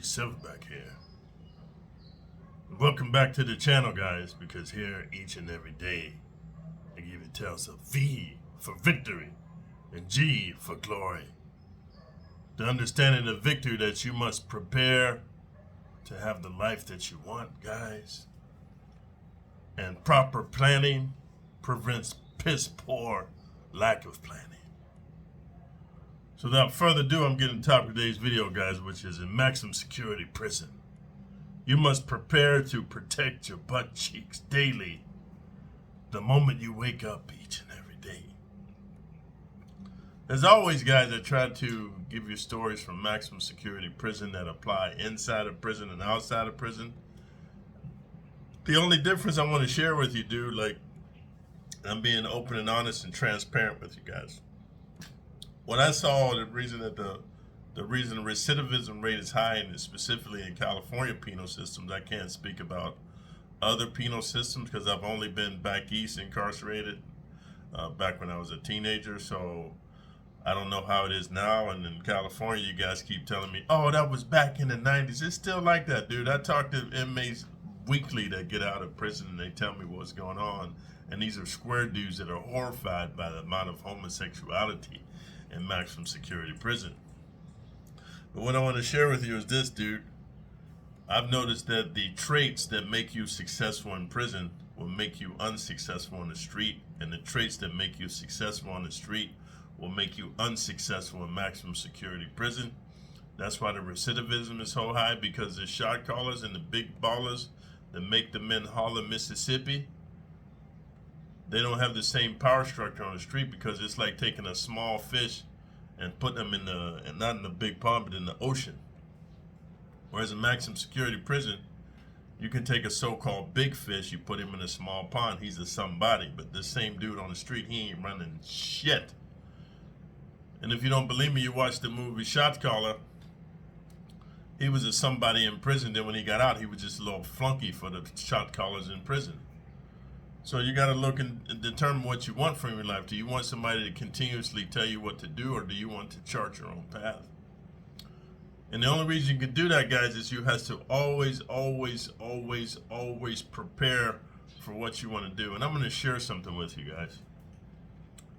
Silverback here. Welcome back to the channel, guys, because here each and every day I give you tales of V for victory and G for glory. The understanding of victory that you must prepare to have the life that you want, guys. And proper planning prevents piss poor lack of planning. So without further ado, I'm getting to the top of today's video, guys, which is in maximum security prison. You must prepare to protect your butt cheeks daily the moment you wake up each and every day. As always, guys, I try to give you stories from maximum security prison that apply inside of prison and outside of prison. The only difference I want to share with you, dude, like, I'm being open and honest and transparent with you guys. What I saw, the reason the recidivism rate is high, and specifically in California penal systems, I can't speak about other penal systems because I've only been back east incarcerated back when I was a teenager. So I don't know how it is now. And in California, you guys keep telling me, oh, that was back in the 90s. It's still like that, dude. I talk to inmates weekly that get out of prison and they tell me what's going on. And these are square dudes that are horrified by the amount of homosexuality in maximum security prison. But what I want to share with you is this, dude. I've noticed that the traits that make you successful in prison will make you unsuccessful on the street, and the traits that make you successful on the street will make you unsuccessful in maximum security prison. That's why the recidivism is so high, because the shot callers and the big ballers that make the men holler Mississippi, they don't have the same power structure on the street, because it's like taking a small fish and putting them in not in the big pond, but in the ocean. Whereas in maximum security prison, you can take a so-called big fish, you put him in a small pond, he's a somebody. But this same dude on the street, he ain't running shit. And if you don't believe me, you watch the movie Shot Caller. He was a somebody in prison. Then when he got out, he was just a little flunky for the shot callers in prison. So you got to look and determine what you want from your life. Do you want somebody to continuously tell you what to do, or do you want to chart your own path? And the only reason you can do that, guys, is you have to always prepare for what you want to do. And I'm going to share something with you guys.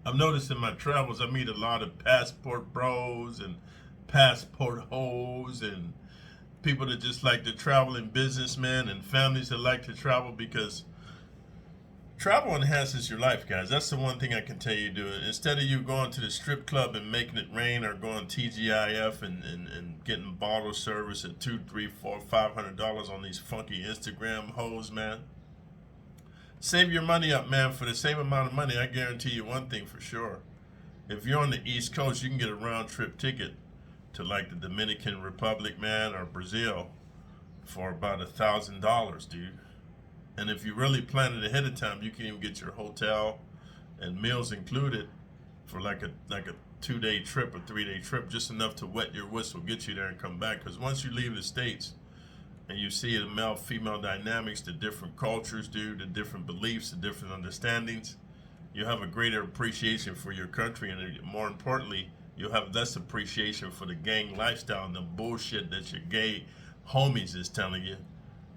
I've noticed in my travels, I meet a lot of passport bros and passport hoes and people that just like to travel, and businessmen and families that like to travel, because travel enhances your life, guys. That's the one thing I can tell you to do. Instead of you going to the strip club and making it rain, or going TGIF and getting bottle service at $200, $300, $400, $500 on these funky Instagram hoes, man. Save your money up, man. For the same amount of money, I guarantee you one thing for sure. If you're on the East Coast, you can get a round trip ticket to like the Dominican Republic, man, or Brazil for about $1,000, dude. And if you really plan it ahead of time, you can even get your hotel and meals included for like a 2-day trip or 3-day trip, just enough to wet your whistle, get you there and come back. Because once you leave the States and you see the male-female dynamics, the different cultures, dude, the different beliefs, the different understandings, you have a greater appreciation for your country, and more importantly, you'll have less appreciation for the gang lifestyle and the bullshit that your gay homies is telling you.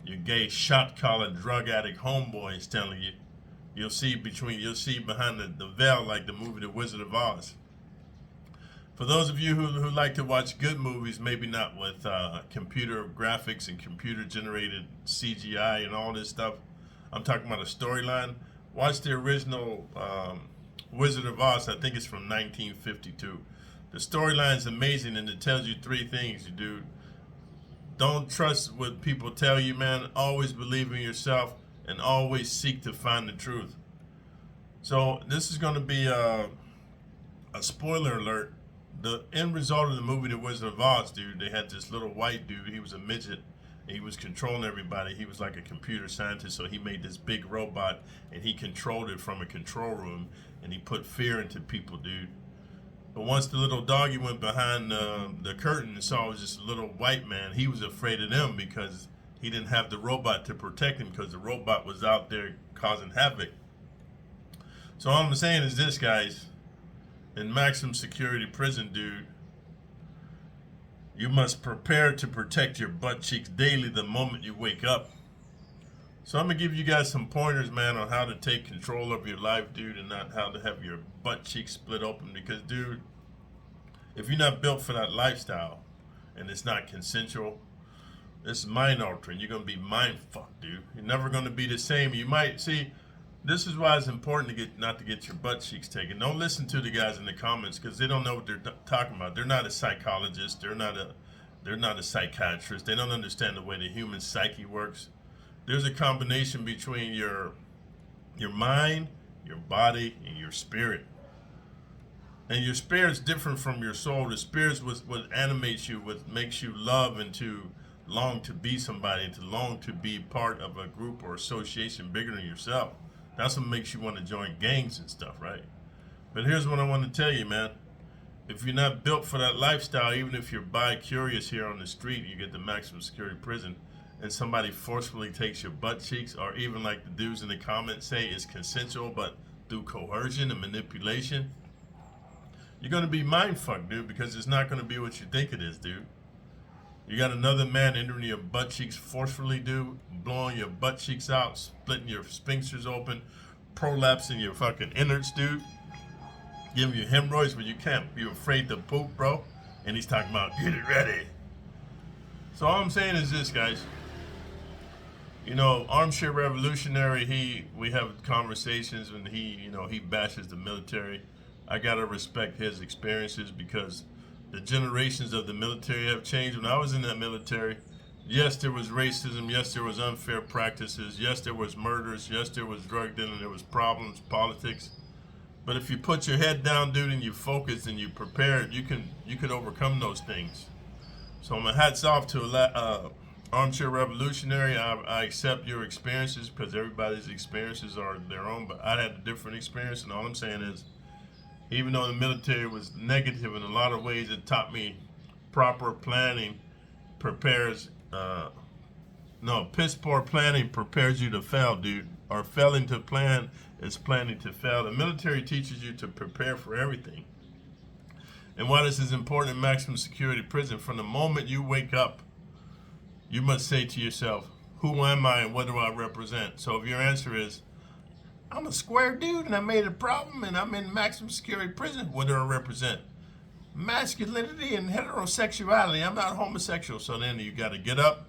Your gay shot collar drug addict homeboy is telling you. You'll see behind the veil, like the movie The Wizard of Oz. For those of you who like to watch good movies, maybe not with computer graphics and computer generated CGI and all this stuff, I'm talking about a storyline. Watch the original Wizard of Oz. I think it's from 1952. The storyline is amazing, and it tells you 3 things, dude. Don't trust what people tell you, man. Always believe in yourself, and always seek to find the truth. So this is going to be a spoiler alert. The end result of the movie The Wizard of Oz, dude, they had this little white dude. He was a midget. He was controlling everybody. He was like a computer scientist, so he made this big robot, and he controlled it from a control room, and he put fear into people, dude. But once the little doggy went behind the curtain and saw it was just a little white man, he was afraid of them, because he didn't have the robot to protect him, because the robot was out there causing havoc. So all I'm saying is this, guys. In maximum security prison, dude, You must prepare to protect your butt cheeks daily the moment you wake up. So I'm gonna give you guys some pointers, man, on how to take control of your life, dude, and not how to have your butt cheeks split open. Because, dude, if you're not built for that lifestyle and it's not consensual, it's mind altering. You're gonna be mind fucked, dude. You're never gonna be the same. You might see. This is why it's important to not to get your butt cheeks taken. Don't listen to the guys in the comments because they don't know what they're talking about. They're not a psychologist. They're not a psychiatrist. They don't understand the way the human psyche works. There's a combination between your mind, your body, and your spirit. And your spirit's different from your soul. The spirit's what animates you, what makes you love and to long to be somebody, and to long to be part of a group or association bigger than yourself. That's what makes you want to join gangs and stuff, right? But here's what I want to tell you, man. If you're not built for that lifestyle, even if you're bi-curious here on the street, you get the maximum security prison, and somebody forcefully takes your butt cheeks, or even like the dudes in the comments say it's consensual, but through coercion and manipulation, you're going to be mind fucked, dude, because it's not going to be what you think it is, dude. You got another man entering your butt cheeks forcefully, dude, blowing your butt cheeks out, splitting your sphincters open, prolapsing your fucking innards, dude, giving you hemorrhoids when you can't. You're afraid to poop, bro. And he's talking about, get it ready. So all I'm saying is this, guys. You know, Armchair Revolutionary, we have conversations and he bashes the military. I gotta respect his experiences because the generations of the military have changed. When I was in that military, yes, there was racism. Yes, there was unfair practices. Yes, there was murders. Yes, there was drug dealing. There was problems, politics. But if you put your head down, dude, and you focus and you prepare, you could overcome those things. So my hats off to Armchair Revolutionary. I accept your experiences because everybody's experiences are their own. But I had a different experience, and all I'm saying is, even though the military was negative in a lot of ways, it taught me proper planning piss poor planning prepares you to fail, dude. Or failing to plan is planning to fail. The military teaches you to prepare for everything. And why this is important in maximum security prison, from the moment you wake up, you must say to yourself, who am I and what do I represent? So if your answer is, I'm a square dude and I made a problem and I'm in maximum security prison, what do I represent? Masculinity and heterosexuality. I'm not homosexual. So then you got to get up.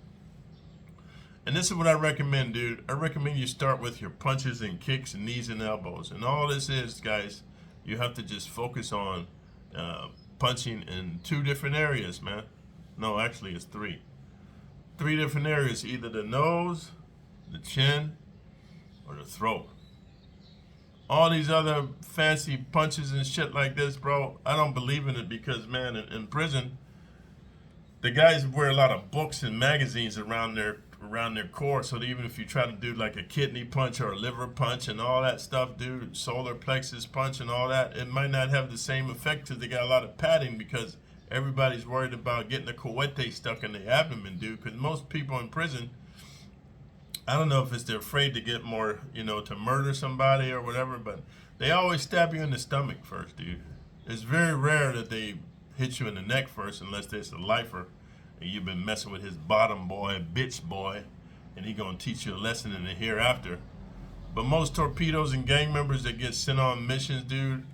And this is what I recommend, dude. I recommend you start with your punches and kicks and knees and elbows. And all this is, guys, you have to just focus on punching in 2 different areas, man. No, actually it's 3. 3 different areas, either the nose, the chin, or the throat. All these other fancy punches and shit like this, bro, I don't believe in it because, man, in prison, the guys wear a lot of books and magazines around their core, so that even if you try to do like a kidney punch or a liver punch and all that stuff, dude, solar plexus punch and all that, it might not have the same effect because they got a lot of padding because everybody's worried about getting a cohete stuck in the abdomen, dude, because most people in prison, I don't know if it's they're afraid to get more, to murder somebody or whatever, but they always stab you in the stomach first, dude. It's very rare that they hit you in the neck first unless there's a lifer and you've been messing with his bottom boy, bitch boy, and he gonna teach you a lesson in the hereafter. But most torpedoes and gang members that get sent on missions, dude,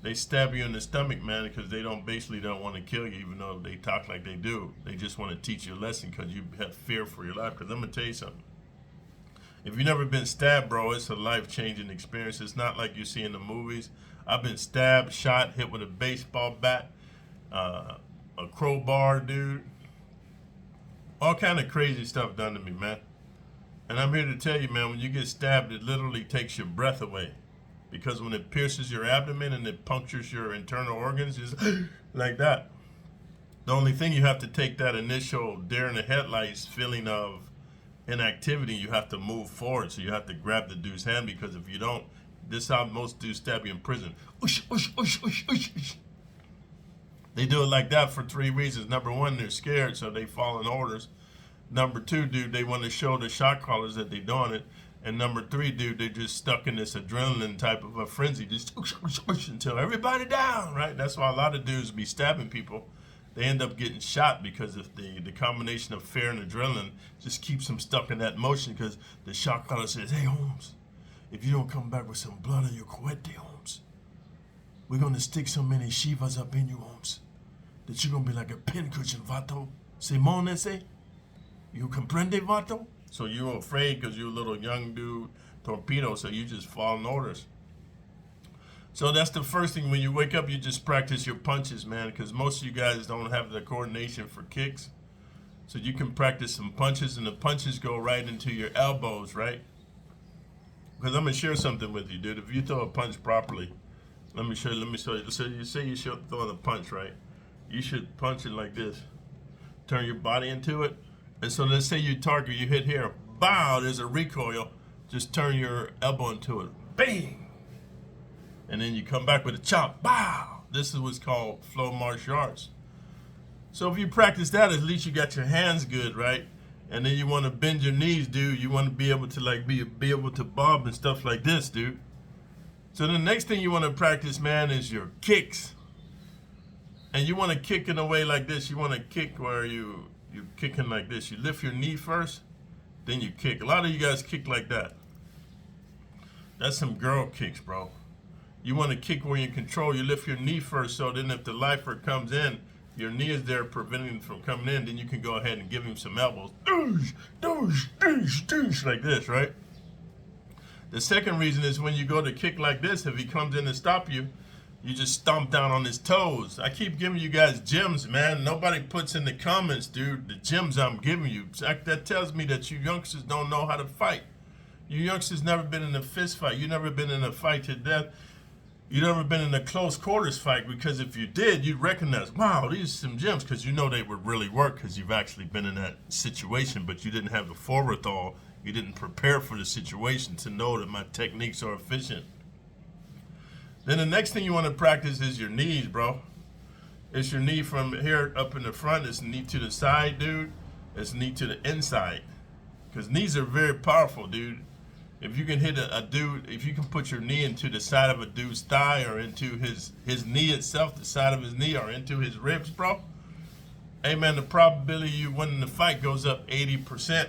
they stab you in the stomach, man, because they basically don't want to kill you, even though they talk like they do. They just want to teach you a lesson because you have fear for your life. Because I'm gonna tell you something. If you've never been stabbed, bro, it's a life-changing experience. It's not like you see in the movies. I've been stabbed, shot, hit with a baseball bat, a crowbar, dude. All kind of crazy stuff done to me, man. And I'm here to tell you, man, when you get stabbed, it literally takes your breath away. Because when it pierces your abdomen and it punctures your internal organs, it's like that. The only thing you have to take that initial deer in the headlights feeling of inactivity, you have to move forward. So you have to grab the dude's hand, because if you don't, this is how most dudes stab you in prison. Ush, ush, ush, ush, ush, ush. They do it like that for 3 reasons. Number 1, they're scared, so they follow in orders. Number 2, dude, they want to show the shot callers that they're doing it. And number 3, dude, they're just stuck in this adrenaline type of a frenzy, just ush, ush, ush, until everybody down, right? That's why a lot of dudes be stabbing people. they end up getting shot because of the combination of fear and adrenaline just keeps them stuck in that motion because the shot caller says, hey, Holmes, if you don't come back with some blood on your cohete, Holmes, we're going to stick so many shivas up in you, Holmes, that you're going to be like a pincushion, vato. Simone ese? You comprende, vato? So you're afraid because you're a little young dude, torpedo, so you just following orders. So that's the first thing. When you wake up, you just practice your punches, man, because most of you guys don't have the coordination for kicks. So you can practice some punches, and the punches go right into your elbows, right? Because I'm going to share something with you, dude. If you throw a punch properly, let me show you. So you say you should throw the punch, right? You should punch it like this. Turn your body into it. And so let's say you target, you hit here. Bow, there's a recoil. Just turn your elbow into it. Bang! And then you come back with a chop. Bow! This is what's called flow martial arts. So if you practice that, at least you got your hands good, right? And then you want to bend your knees, dude. You want to be able to like be able to bob and stuff like this, dude. So the next thing you want to practice, man, is your kicks. And you want to kick in a way like this. You want to kick where you're kicking like this. You lift your knee first, then you kick. A lot of you guys kick like that. That's some girl kicks, bro. You want to kick where you control. You lift your knee first, so then if the lifer comes in, your knee is there preventing him from coming in, then you can go ahead and give him some elbows. Doosh, doosh, doosh, doosh, like this, right? The second reason is when you go to kick like this, if he comes in to stop you, you just stomp down on his toes. I keep giving you guys gems, man. Nobody puts in the comments, dude, the gems I'm giving you. That tells me that you youngsters don't know how to fight. You youngsters never been in a fist fight. You never been in a fight to death. You never been in a close quarters fight, because if you did, you'd recognize, wow, these are some gems, because you know they would really work because you've actually been in that situation, but you didn't have the forethought. You didn't prepare for the situation to know that my techniques are efficient. Then the next thing you want to practice is your knees, bro. It's your knee from here up in the front. It's knee to the side, dude. It's knee to the inside. Because knees are very powerful, dude. If you can hit a dude, if you can put your knee into the side of a dude's thigh or into his knee itself, the side of his knee, or into his ribs, bro, hey, man, the probability you winning the fight goes up 80%.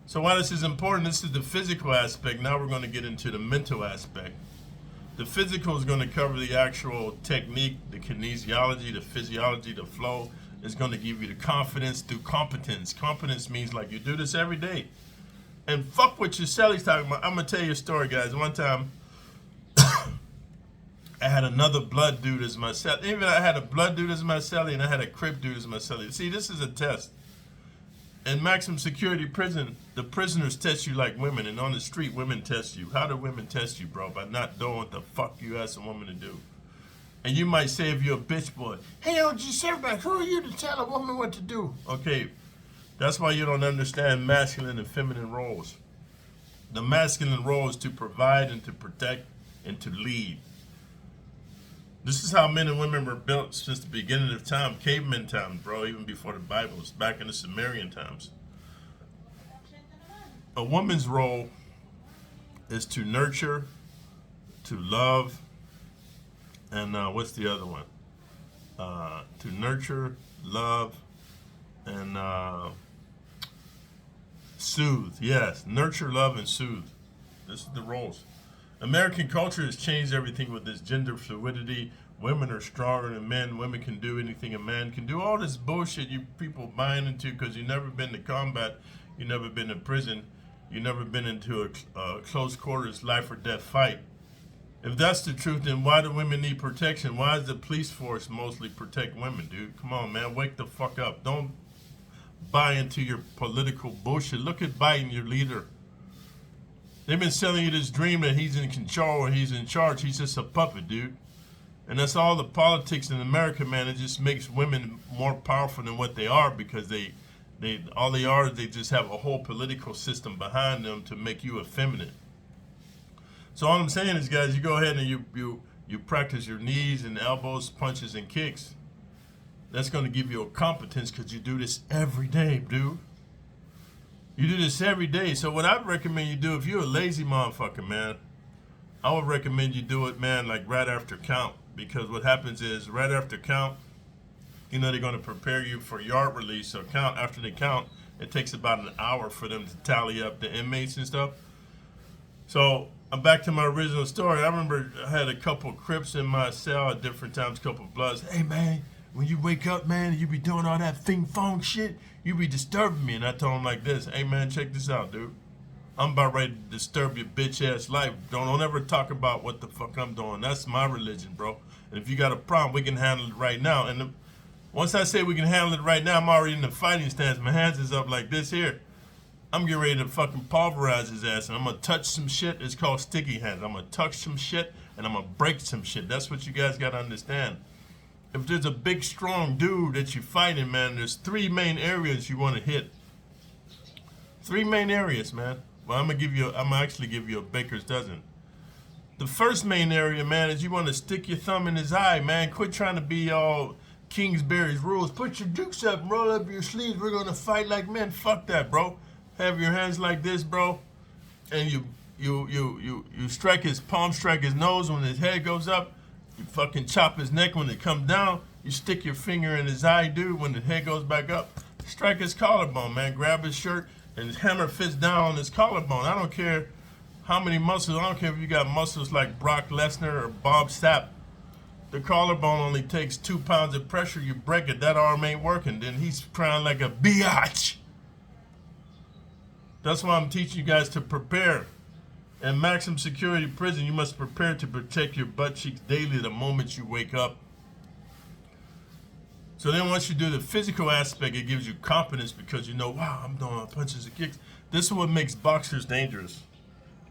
So why this is important, this is the physical aspect. Now we're going to get into the mental aspect. The physical is going to cover the actual technique, the kinesiology, the physiology, the flow. It's going to give you the confidence through competence. Competence means like you do this every day. And fuck what your celly's talking about. I'm going to tell you a story, guys. One time, I had another blood dude as my celly. Even I had a blood dude as my celly, and I had a crip dude as my celly. See, this is a test. In maximum security prison, the prisoners test you like women, and on the street, women test you. How do women test you, bro? By not doing what the fuck you ask a woman to do. And you might say if you're a bitch boy, hey, OG Silverback, who are you to tell a woman what to do? Okay, that's why you don't understand masculine and feminine roles. The masculine role is to provide and to protect and to lead. This is how men and women were built since the beginning of time, caveman times, bro, even before the Bible. It's back in the Sumerian times. A woman's role is to nurture, to love, and what's the other one? To nurture, love, and soothe. Yes, nurture, love, and soothe. This is the roles. American culture has changed everything with this gender fluidity. Women are stronger than men. Women can do anything a man can do. All this bullshit you people buying into because you never been to combat, you never been to prison, you never been into a close quarters life or death fight. If that's the truth, then why do women need protection? Why does the police force mostly protect women, dude? Come on, man, wake the fuck up. Don't buy into your political bullshit. Look at Biden, your leader. They've been selling you this dream that he's in control or he's in charge. He's just a puppet, dude. And that's all the politics in America, man. It just makes women more powerful than what they are, because they all they are is they just have a whole political system behind them to make you effeminate. So all I'm saying is, guys, you go ahead and you practice your knees and elbows, punches, and kicks. That's going to give you a competence because you do this every day, dude. You do this every day. So what I'd recommend you do, if you're a lazy motherfucker, man, I would recommend you do it, man, like right after count. Because what happens is right after count, You know, they're going to prepare you for yard release. So count after they count, it takes about an hour for them to tally up the inmates and stuff. So I'm back to my original story. I remember I had a couple Crips in my cell at different times, a couple Bloods. Hey man, when you wake up, man, you be doing all that fing fong shit, you be disturbing me. And I told him like this, hey man, check this out, dude. I'm about ready to disturb your bitch ass life. Don't ever talk about what the fuck I'm doing. That's my religion, bro. And if you got a problem, we can handle it right now. And once I say we can handle it right now, I'm already in the fighting stance. My hands is up like this here. I'm getting ready to fucking pulverize his ass, and I'm gonna touch some shit. It's called sticky hands. I'm gonna touch some shit, and I'm gonna break some shit. That's what you guys gotta understand. If there's a big, strong dude that you're fighting, man, there's 3 main areas you want to hit. 3 main areas, man. Well, I'm gonna actually give you a baker's dozen. The first main area, man, is you want to stick your thumb in his eye, man. Quit trying to be all Kingsbury's rules. Put your dukes up, roll up your sleeves. We're gonna fight like men. Fuck that, bro. Have your hands like this, bro, and you strike his palm, strike his nose when his head goes up. You fucking chop his neck when it comes down. You stick your finger in his eye, dude, when the head goes back up. Strike his collarbone, man. Grab his shirt and his hammer fits down on his collarbone. I don't care how many muscles. I don't care if you got muscles like Brock Lesnar or Bob Sapp. The collarbone only takes 2 pounds of pressure. You break it, that arm ain't working. Then he's crying like a biatch. That's why I'm teaching you guys to prepare. In maximum security prison, you must prepare to protect your butt cheeks daily the moment you wake up. So then once you do the physical aspect, it gives you confidence because you know, wow, I'm doing punches and kicks. This is what makes boxers dangerous.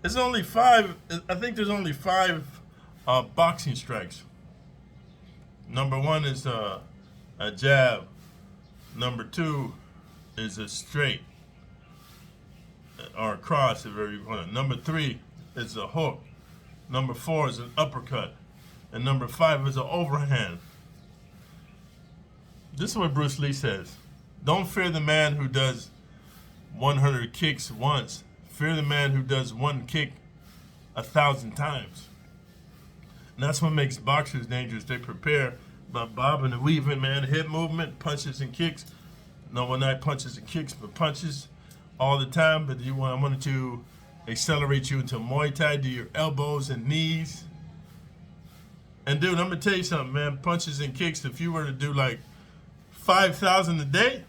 It's only 5, I think there's only 5 boxing strikes. Number 1 is a jab. Number 2 is a straight. Or a cross, if you want. Number 3 is a hook. Number 4 is an uppercut. And number 5 is an overhand. This is what Bruce Lee says. Don't fear the man who does 100 kicks once. Fear the man who does 1 kick 1,000 times. And that's what makes boxers dangerous. They prepare by bobbing and weaving, man. Hip movement, punches and kicks. No, well, not punches and kicks, but punches all the time. But I wanted to accelerate you into Muay Thai. Do your elbows and knees. And dude, I'm gonna tell you something, man. Punches and kicks. If you were to do like 5,000 a day,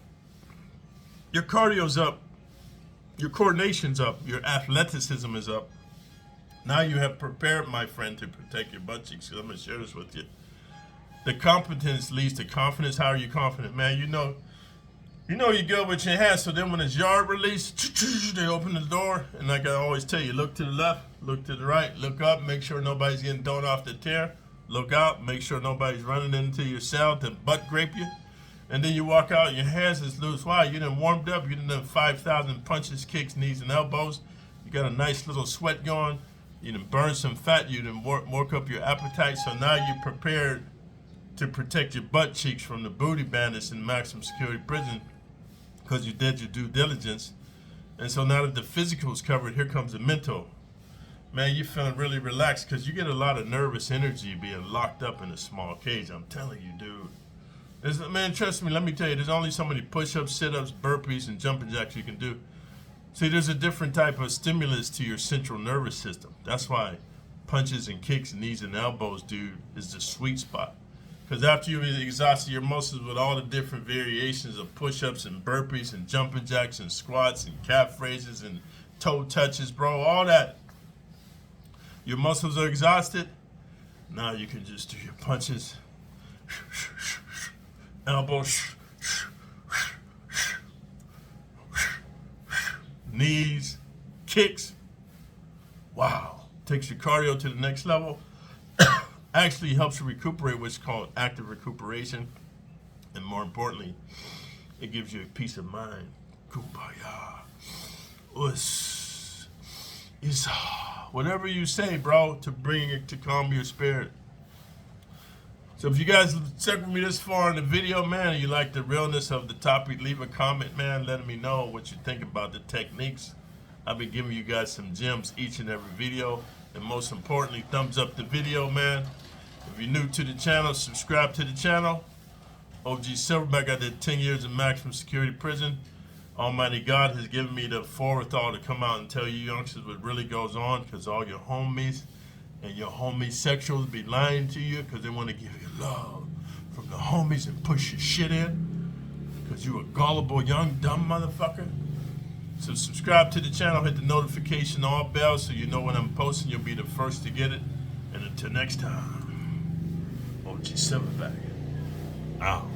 your cardio's up, your coordination's up, your athleticism is up. Now you have prepared, my friend, to protect your butt cheeks. I'm gonna share this with you. The competence leads to confidence. How are you confident, man? You know you're good with your hands. So then when it's yard release, they open the door, and like I always tell you, look to the left, look to the right, look up, make sure nobody's getting thrown off the tear. Look out, make sure nobody's running into your cell to butt grape you. And then you walk out, your hands is loose. Why? You done warmed up, you done 5,000 punches, kicks, knees, and elbows. You got a nice little sweat going. You done burned some fat, you done work up your appetite. So now you're prepared to protect your butt cheeks from the booty bandits in maximum security prison, because you did your due diligence. And so now that the physical is covered, here comes the mental. Man, you're feeling really relaxed because you get a lot of nervous energy being locked up in a small cage. I'm telling you, dude. Man, trust me, let me tell you, there's only so many push-ups, sit-ups, burpees, and jumping jacks you can do. See, there's a different type of stimulus to your central nervous system. That's why punches and kicks, knees and elbows, dude, is the sweet spot. Because after you've exhausted your muscles with all the different variations of push-ups and burpees and jumping jacks and squats and calf raises and toe touches, bro, all that, your muscles are exhausted. Now you can just do your punches, elbows, knees, kicks. Wow. Takes your cardio to the next level. Actually helps you recuperate, what's called active recuperation. And more importantly, it gives you a peace of mind. Kumbaya. Us. Is whatever you say, bro, to bring it to calm your spirit. So if you guys stuck with me this far in the video, man, and you like the realness of the topic, leave a comment, man, letting me know what you think about the techniques. I'll be giving you guys some gems each and every video. And most importantly, thumbs up the video, man. If you're new to the channel, subscribe to the channel. OG Silverback, I did 10 years in maximum security prison. Almighty God has given me the forethought to come out and tell you youngsters what really goes on, because all your homies and your homosexuals be lying to you because they want to give you love from the homies and push your shit in because you a gullible, young, dumb motherfucker. So subscribe to the channel, hit the notification all bells so you know when I'm posting. You'll be the first to get it. And until next time, OG Silverback out.